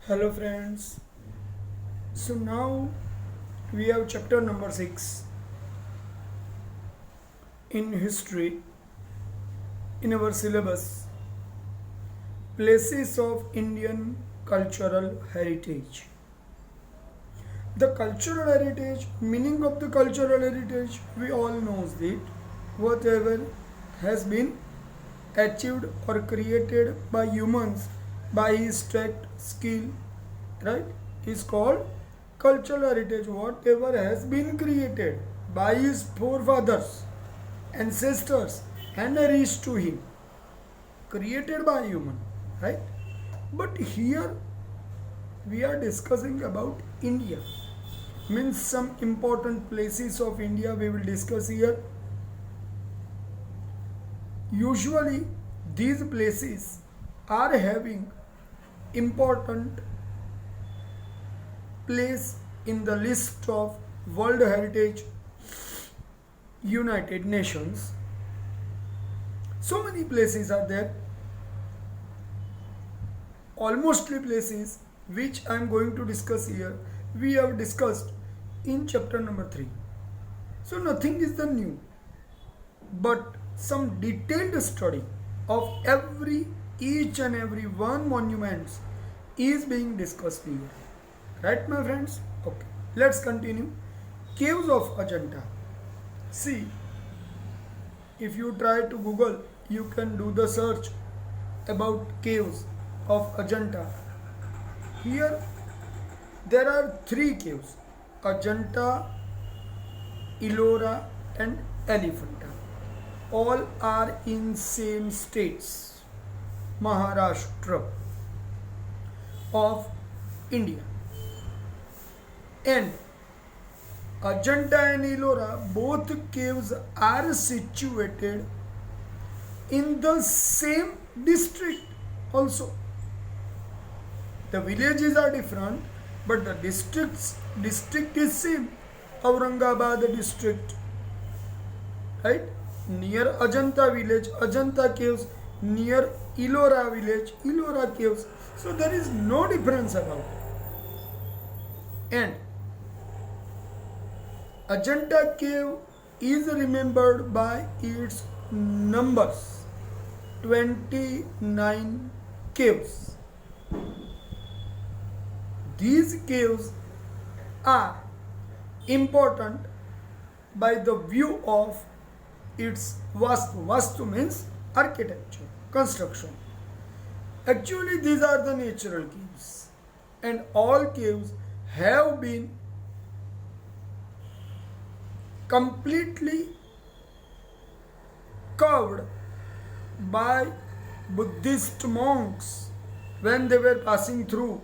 Hello friends. So now we have chapter number 6 in history in our syllabus, places of Indian cultural heritage. The cultural heritage, meaning of the cultural heritage, we all knows it. Whatever has been achieved or created by humans by his tact, skill, right, is called cultural heritage. Whatever has been created by his forefathers, ancestors, and reached to him, created by human, right? But here we are discussing about India, means some important places of India we will discuss here. Usually these places are having important place in the list of World Heritage United Nations. So many places are there, almostly places which I am going to discuss here we have discussed in chapter number 3. So nothing is the new, but some detailed study of every each and every one monuments is being discussed here. Right, my friends? Okay, let's continue. Caves of Ajanta. See, if you try to Google, you can do the search about caves of Ajanta. Here, there are three caves: Ajanta, Ellora, and Elephanta. All are in same states, Maharashtra of India. And Ajanta and Ellora, both caves are situated in the same district also. The villages are different, but the district is same. Aurangabad district, right? Near Ajanta village, Ajanta caves. Near Ellora village, Ellora caves. So there is no difference about it. And Ajanta cave is remembered by its numbers, 29 caves. These caves are important by the view of its vastu. Vastu means architecture, construction. Actually, these are the natural caves, and all caves have been completely carved by Buddhist monks when they were passing through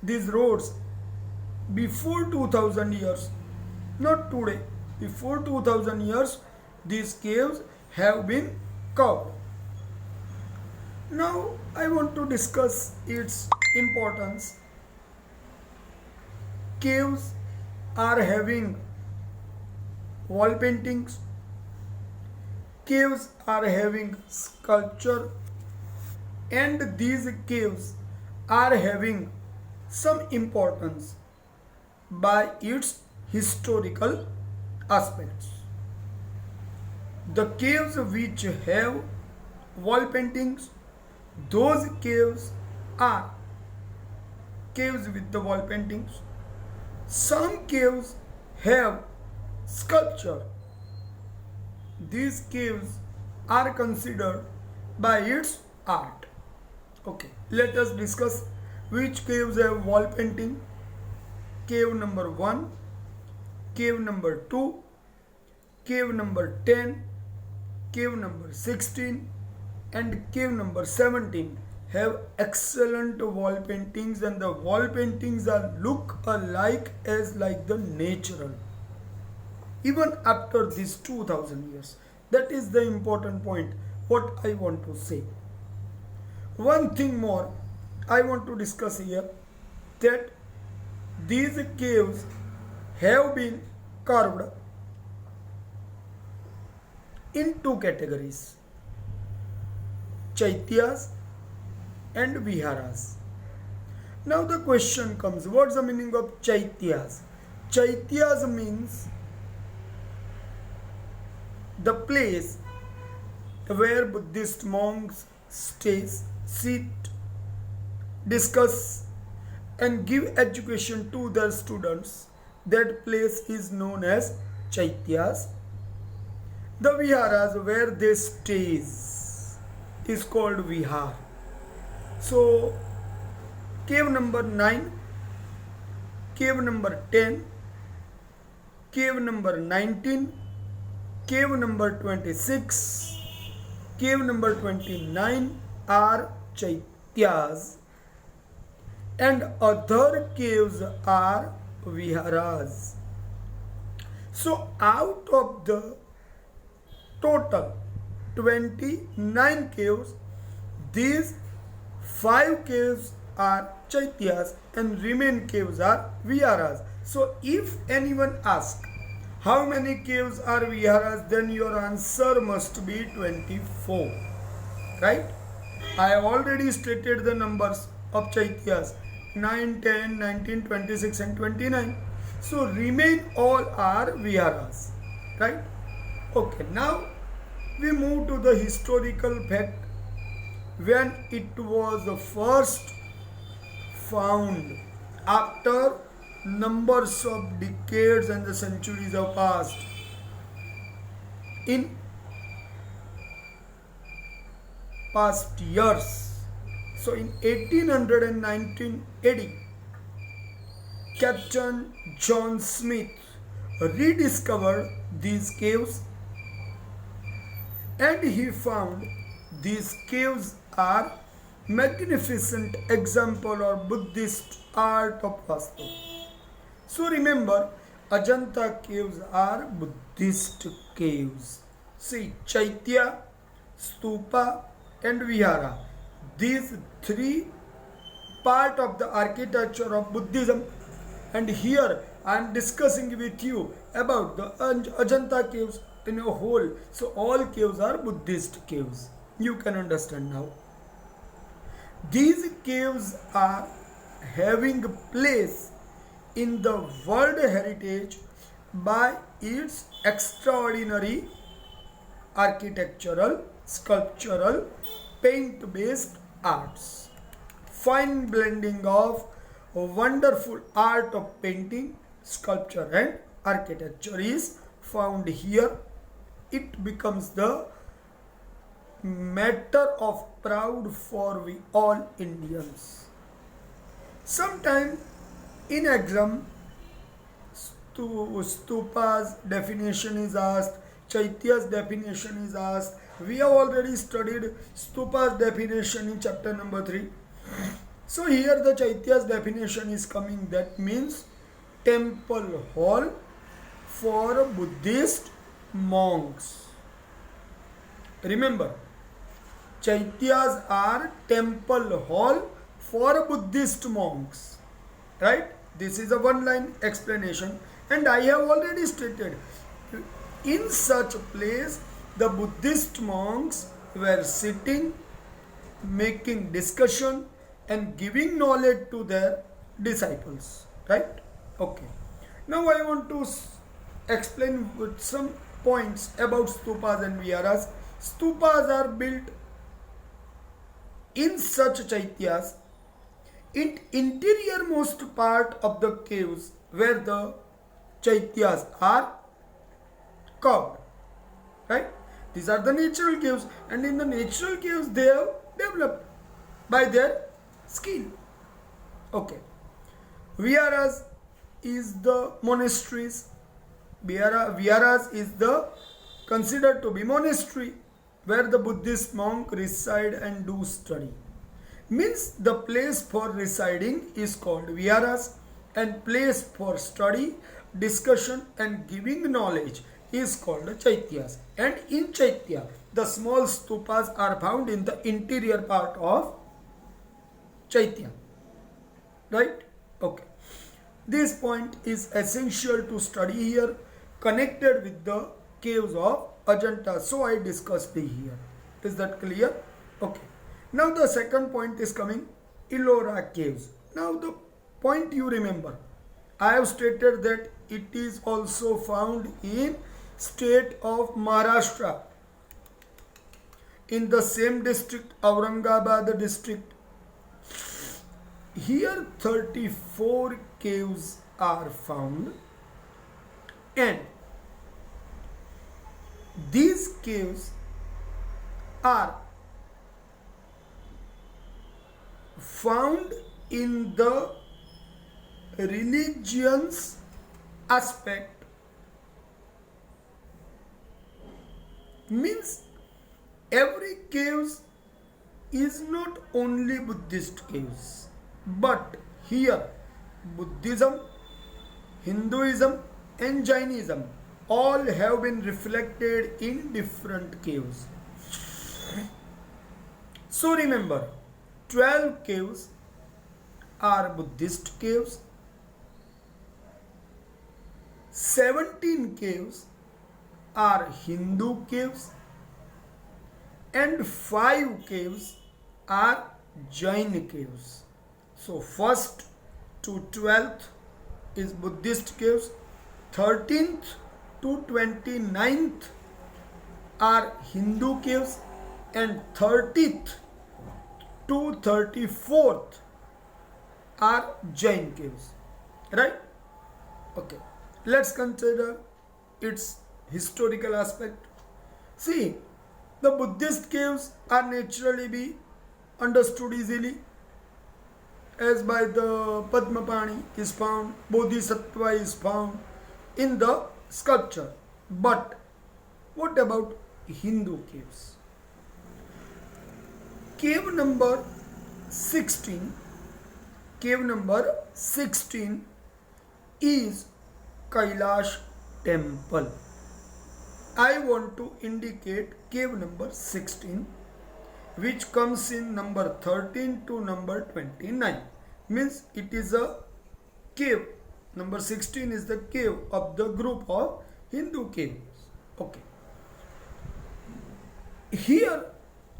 these roads before 2000 years, not today. Before 2000 years, these caves have been carved. Now, I want to discuss its importance. Caves are having wall paintings, caves are having sculpture, and these caves are having some importance by its historical aspects. The caves which have wall paintings, those caves are caves with the wall paintings. Some caves have sculpture. These caves are considered by its art. Okay, let us discuss which caves have wall painting. Cave number 1, cave number 2, cave number 10, cave number 16, and cave number 17 have excellent wall paintings, and the wall paintings are look alike as like the natural even after these 2000 years. That is the important point what I want to say. One thing more I want to discuss here, that these caves have been carved in two categories: Chaityas and Viharas. Now the question comes, what's the meaning of Chaityas? Chaityas means the place where Buddhist monks stays, sit, discuss and give education to their students. That place is known as Chaityas. The viharas where they stays is called vihar. So cave number 9, cave number 10, cave number 19, cave number 26, cave number 29 are Chaityas and other caves are viharas. So out of the total 29 caves, these 5 caves are Chaityas and remaining caves are viharas. So if anyone asks how many caves are viharas, then your answer must be 24. Right? I have already stated the numbers of Chaityas 9, 10, 19, 26 and 29. So remain all are viharas. Right? Okay, now we move to the historical fact when it was first found after numbers of decades and the centuries have passed. In past years, so in 1819 AD, Captain John Smith rediscovered these caves and he found these caves are magnificent example of Buddhist art of Vastu. So remember, Ajanta caves are Buddhist caves. See, Chaitya, Stupa and Vihara. These 3 part of the architecture of Buddhism, and here I am discussing with you about the Ajanta caves in a whole. So all caves are Buddhist caves. You can understand now. These caves are having place in the World Heritage by its extraordinary architectural, sculptural, paint-based arts. Fine blending of wonderful art of painting, sculpture and architecture is found here. It becomes the matter of proud for we all Indians. Sometime in exam, Stupa's definition is asked, Chaitya's definition is asked. We have already studied Stupa's definition in chapter number 3. So here the Chaitya's definition is coming, that means temple hall for Buddhist monks. Remember, Chaityas are temple hall for Buddhist monks. Right? This is a one-line explanation, and I have already stated, in such place the Buddhist monks were sitting, making discussion and giving knowledge to their disciples. Right? Okay. Now I want to explain with some points about stupas and viharas. Stupas are built in such Chaityas in interiormost part of the caves where the Chaityas are carved. Right? These are the natural caves, and in the natural caves they have developed by their skill. Okay. Viharas is the monasteries. Viharas is the considered to be monastery where the Buddhist monk reside and do study. Means the place for residing is called viharas, and place for study, discussion and giving knowledge is called Chaityas. And in Chaitya, the small stupas are found in the interior part of Chaitya. Right? Okay. This point is essential to study here, connected with the caves of Ajanta. So I discussed it here. Is that clear? Okay. Now the second point is coming, Ellora caves. Now the point you remember, I have stated that it is also found in state of Maharashtra, in the same district, Aurangabad district. Here 34 caves are found, and these caves are found in the religions aspect, means every caves is not only Buddhist caves, but here Buddhism, Hinduism and Jainism all have been reflected in different caves. So remember, 12 caves are Buddhist caves, 17 caves are Hindu caves, and 5 caves are Jain caves. So first to 12th is Buddhist caves, 13th to 29th are Hindu caves, and 30th to 34th are Jain caves. Right? Okay. Let's consider its historical aspect. See, the Buddhist caves are naturally be understood easily, as by the Padmapani is found, Bodhisattva is found in the sculpture. But what about Hindu caves? Cave number 16, cave number 16 is Kailash temple. I want to indicate cave number 16, which comes in number 13 to number 29. Means it is a cave. Number 16 is the cave of the group of Hindu caves. Okay. Here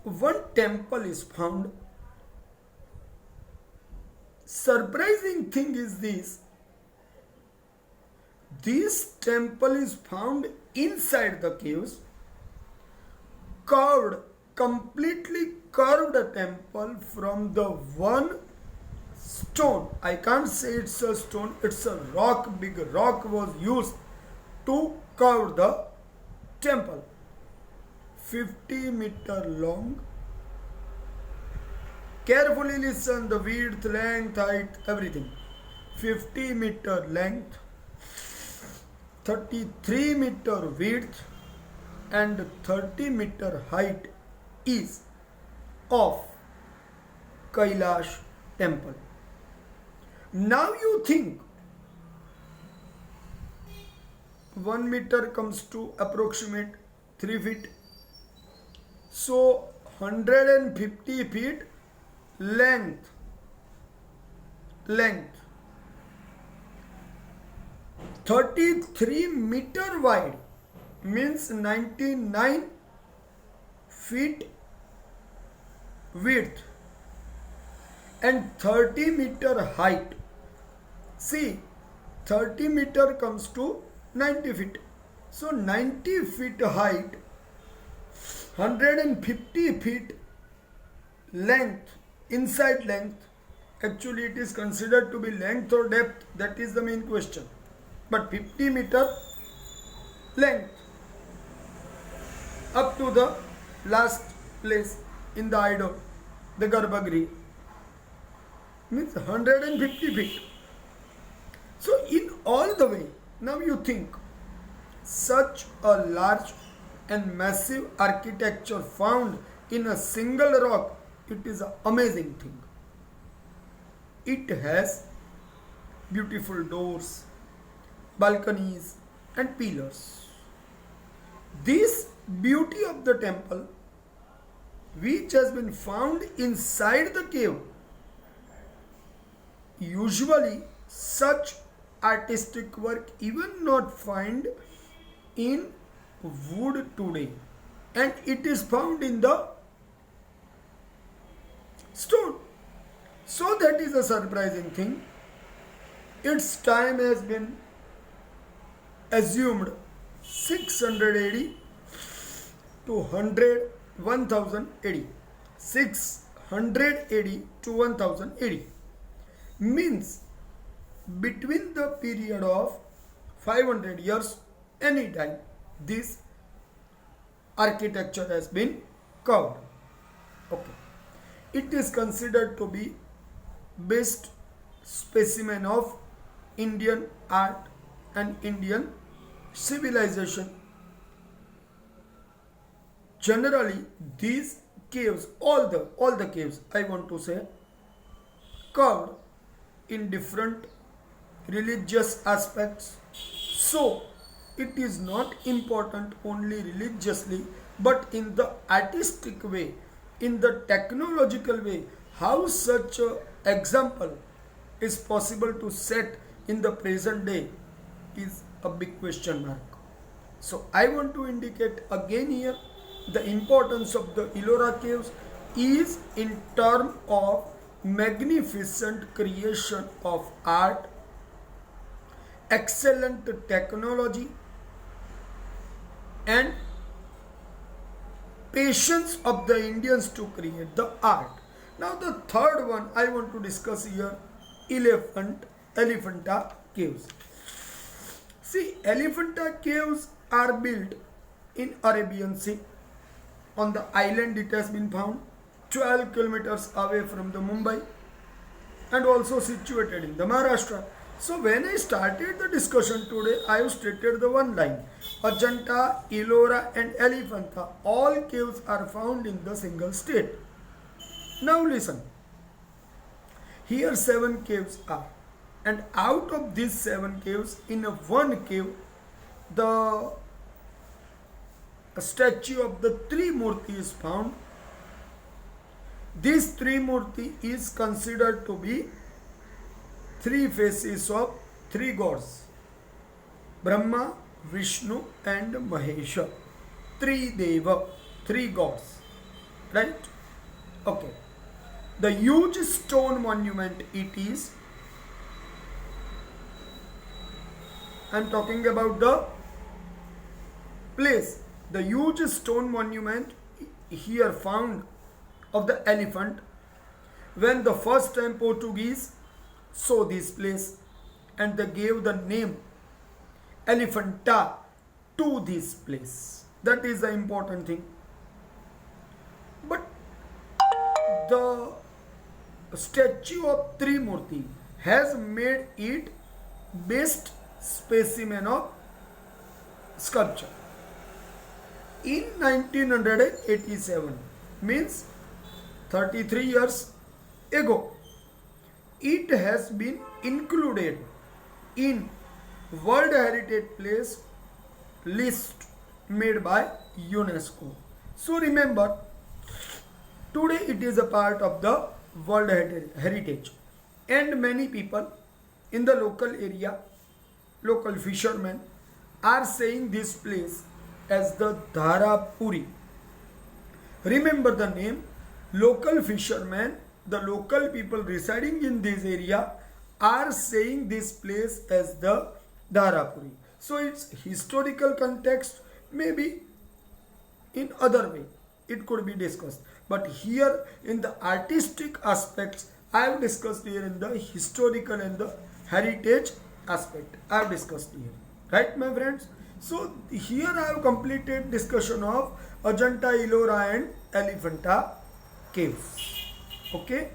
one temple is found. Surprising thing is this temple is found inside the caves, curved, completely curved temple from the one stone. I can't say it's a stone, it's a rock. Big rock was used to curve the temple. 50-meter long. Carefully listen, the width, length, height, everything. 50-meter length, 33-meter width and 30-meter height is of Kailash temple. Now you think 1 meter comes to approximate 3 feet. So 150 feet length, 33 meter wide, means 99 feet width, and 30 meter height. See, 30 meter comes to 90 feet. So 90 feet height, 150 feet length, inside length. Actually it is considered to be length or depth, that is the main question. But 50-meter length up to the last place in the idol, the Garbhagriha, means 150 feet. So in all the way, now you think such a large and massive architecture found in a single rock, it is an amazing thing. It has beautiful doors, balconies and pillars. This beauty of the temple, which has been found inside the cave, usually such artistic work even not find in wood today, and it is found in the stone. So that is a surprising thing. Its time has been assumed 600 AD to 100 1000 AD. 600 AD to 1000 AD means between the period of 500 years, any time this architecture has been carved. Okay. It is considered to be best specimen of Indian art and Indian civilization. Generally, these caves, all the caves, I want to say, carved in different religious aspects. So, it is not important only religiously, but in the artistic way, in the technological way, how such a example is possible to set in the present day is a big question mark. So I want to indicate again here the importance of the Ellora caves is in term of magnificent creation of art, excellent technology, and patience of the Indians to create the art. Now the third one I want to discuss here, Elephanta caves. See, Elephanta caves are built in Arabian Sea. On the island it has been found 12 kilometers away from the Mumbai and also situated in the Maharashtra. So when I started the discussion today, I have stated the one line. Ajanta, Ellora and Elephanta, all caves are found in the single state. Now listen. Here 7 caves are. And out of these 7 caves, in a one cave, the statue of the Trimurti is found. This Trimurti is considered to be 3 faces of 3 gods, Brahma, Vishnu and Mahesha. 3 Deva, 3 gods, right? Okay. The huge stone monument it is. I am talking about the place. The huge stone monument here found of the elephant when the first time Portuguese saw this place and they gave the name Elephanta to this place. That is the important thing. But the statue of Trimurti has made it best specimen of sculpture. In 1987, means 33 years ago, it has been included in World Heritage Place list made by UNESCO. So remember, today it is a part of the World Heritage, and many people in the local area, local fishermen, are saying this place as the Dharapuri. Remember the name. Local fishermen, the local people residing in this area are saying this place as the Dharapuri. So its historical context maybe in other way it could be discussed. But here in the artistic aspects, I have discussed here in the historical and the heritage aspect. I have discussed here. Right, my friends? So here I have completed discussion of Ajanta, Ellora and Elephanta caves. Okay.